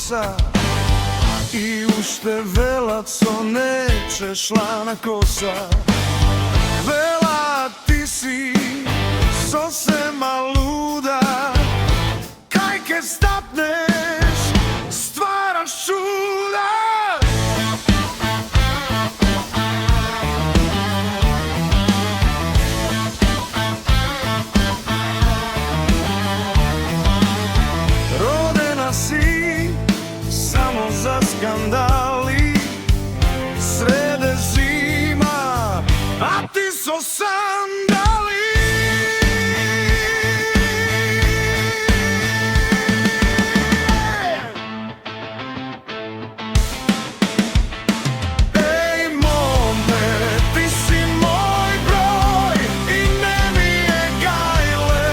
kosa i ušte vela, co neće šlana kosa. Vela, ti si sosema luda, kajke stapneš, stvaraš čuda. Rodena si samo za skandali, srede zima, a ti so sandali. Ej mome, ti si moj broj i ne mi je gajle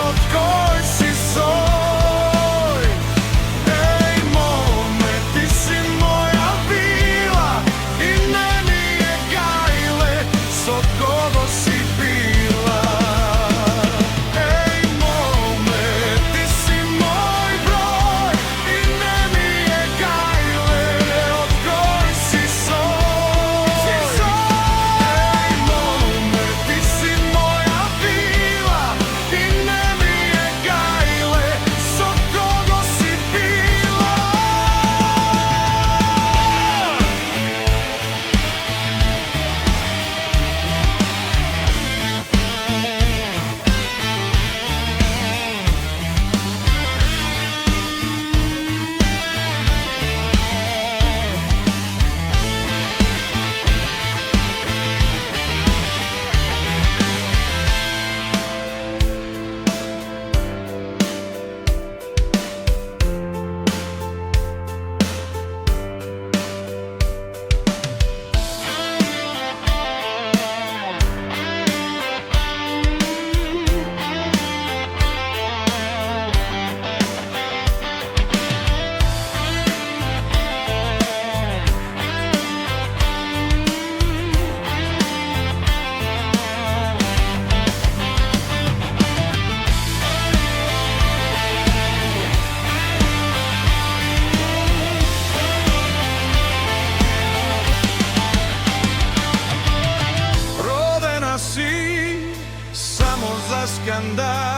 od koj si soj. Ej mome, ti si moja vila i ne mi je gajle so kogo si bila. Ej mome, ti si moj broj i ne mi je gajle od koj si soj. Ej mome, ti si moja vila i ne mi je gajle so kogo si bila. Rodena si samo za skandal.